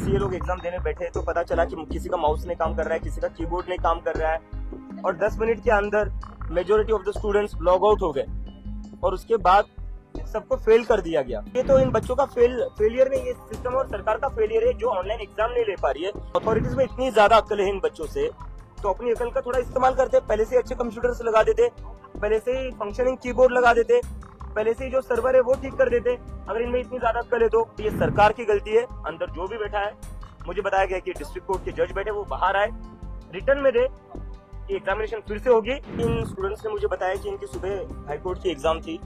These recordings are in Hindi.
जैसे ये लोग एग्जाम देने बैठे तो पता चला कि किसी का माउस नहीं काम कर रहा है, किसी का कीबोर्ड नहीं काम कर रहा है और 10 मिनट के अंदर majority of the students log out हो गए और उसके बाद सबको फेल कर दिया गया। ये तो इन बच्चों का फेलियर नहीं, ये सिस्टम और सरकार का फेलियर है जो ऑनलाइन एग्जाम नहीं ले पा रही है। अथॉरिटीज में इतनी ज्यादा अक्ल है इन बच्चों से, तो अपनी अकल का थोड़ा इस्तेमाल करते, पहले से अच्छे कंप्यूटर्स लगा देते, पहले से ही फंक्शनिंग कीबोर्ड लगा देते, पहले से ही जो सर्वर है वो ठीक कर देते। अगर इनमें इतनी ज्यादा अक्ल है तो ये सरकार की गलती है। अंदर जो भी बैठा है, मुझे बताया गया कि डिस्ट्रिक्ट कोर्ट के जज बैठे, वो बाहर आए, रिटर्न में दे कि एग्जामिनेशन फिर से होगी। इन स्टूडेंट्स ने मुझे बताया कि इनकी सुबह हाईकोर्ट की एग्जाम थी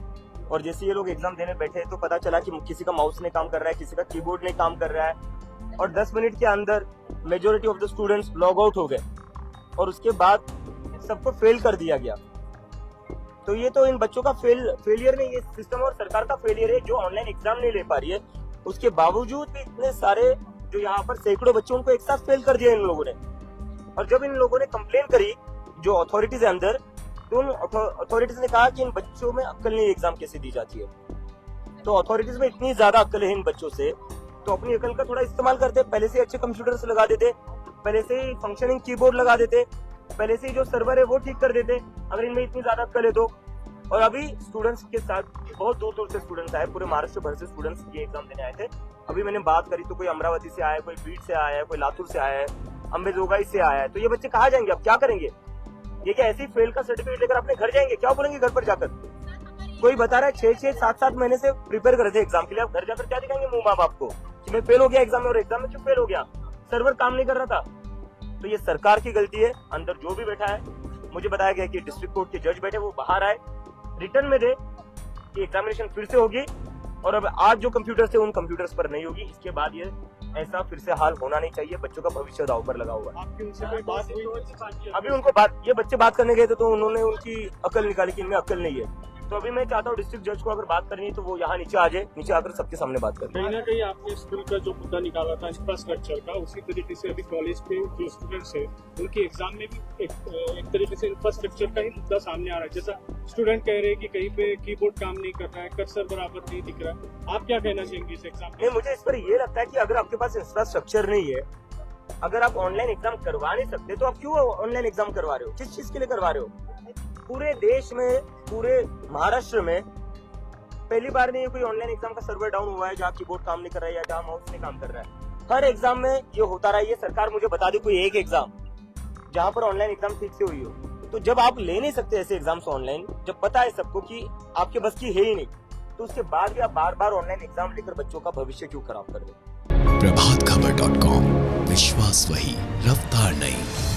और जैसे ये लोग एग्जाम देने बैठे तो पता चला कि किसी का माउस नहीं काम कर रहा है, किसी का कीबोर्ड नहीं काम कर रहा है और 10 मिनट के अंदर majority of the students log out हो गए और उसके बाद सबको फेल कर दिया गया। तो ये तो इन बच्चों का फेलियर नहीं, ये सिस्टम और सरकार का फेलियर है जो ऑनलाइन एग्जाम नहीं ले पा रही है। उसके बावजूद भी इतने सारे जो यहाँ पर सैकड़ों बच्चों उनको एक साथ फेल कर दिया इन लोगों ने। और जब इन लोगों ने कंप्लेन करी जो अथॉरिटीज है अंदर, तो उन अथॉरिटीज ने कहा कि इन बच्चों में अक्ल नहीं, एग्जाम कैसे दी जाती है। तो अथॉरिटीज में इतनी ज्यादा अक्ल है इन बच्चों से, तो अपनी अकल का थोड़ा इस्तेमाल करते, पहले से अच्छे कंप्यूटर्स लगा देते, पहले से ही फंक्शनिंग कीबोर्ड लगा देते, पहले से ही जो सर्वर है वो ठीक कर देते। अगर इनमें इतनी ज्यादा अक्ल है तो। और अभी स्टूडेंट्स के साथ बहुत दूर दूर से स्टूडेंट्स आए, पूरे महाराष्ट्र भर से स्टूडेंट्स ये एग्जाम देने आए थे। अभी मैंने बात करी तो कोई अमरावती से आया है, कोई बीड से आया है, कोई लातूर से आया है, अंबेजोगाई से आया है। तो ये बच्चे कहाँ जाएंगे, अब क्या करेंगे? ये क्या ऐसे ही फेल का सर्टिफिकेट लेकर अपने घर जाएंगे? क्या बोलेंगे घर पर जाकर? कोई बता रहा है 6-6, 7-7 महीने से प्रिपेयर कर रहे थे एग्जाम के लिए, अब घर जाकर क्या दिखाएंगे मुंह माँ बाप को कि मैं फेल हो गया एग्जाम में, और एग्जाम में क्यों फेल हो गया? सर्वर काम नहीं कर रहा था। तो ये सरकार की गलती है। अंदर जो भी बैठा है, मुझे बताया गया कि डिस्ट्रिक्ट कोर्ट के जज बैठे, वो बाहर आए, रिटर्न में दे कि एग्जामिनेशन फिर से होगी और अब आज जो कंप्यूटर्स थे उन कंप्यूटर्स पर नहीं होगी। इसके बाद ये ऐसा फिर से हाल होना नहीं चाहिए। बच्चों का भविष्य दांव पर लगा हुआ है। आपकी उनसे कोई बात हुई? अभी उनको ये बच्चे बात करने गए थे तो उन्होंने उनकी अकल निकाली कि इनमें अकल नहीं है। तो अभी मैं चाहता हूँ डिस्ट्रिक्ट जज को अगर बात करनी है तो वो यहाँ नीचे आ जाए, नीचे आकर सबके सामने बात करें। कहीं ना कहीं आपने स्कूल का जो मुद्दा निकाला था इंफ्रास्ट्रक्चर का, उसी तरीके से अभी कॉलेज के जो स्टूडेंट्स है उनके एग्जाम में भी एक तरीके से इंफ्रास्ट्रक्चर का ही मुद्दा सामने आ रहा है। जैसा स्टूडेंट कह रहे हैं कि कहीं पे कीबोर्ड काम नहीं कर रहा है, कर्सर बराबर नहीं दिख रहा है। आप क्या कहना चाहेंगे इस एग्जाम में? मुझे इस पर ये लगता है कि अगर आपके पास इंफ्रास्ट्रक्चर नहीं है, अगर आप ऑनलाइन एग्जाम करवा नहीं सकते तो आप क्यों ऑनलाइन एग्जाम करवा रहे हो? किस चीज के लिए करवा रहे हो? पूरे देश में, पूरे महाराष्ट्र में पहली बार नहीं कोई ऑनलाइन एग्जाम का सर्वर डाउन हुआ है जहाँ कीबोर्ड काम नहीं कर रहा है या जहाँ माउस नहीं काम कर रहा है। हर एग्जाम में ये होता रहा है। ये सरकार मुझे बता दी कोई एक एग्जाम जहाँ पर ऑनलाइन एग्जाम ठीक से हुई हो। तो जब आप ले नहीं सकते ऐसे एग्जाम्स ऑनलाइन, जब पता है सबको कि आपके बस की है ही नहीं, तो उसके बाद भी आप बार बार ऑनलाइन एग्जाम लेकर बच्चों का भविष्य क्यों खराब कर रहे? प्रभातखबर.com, विश्वास वही, रफ्तार नहीं।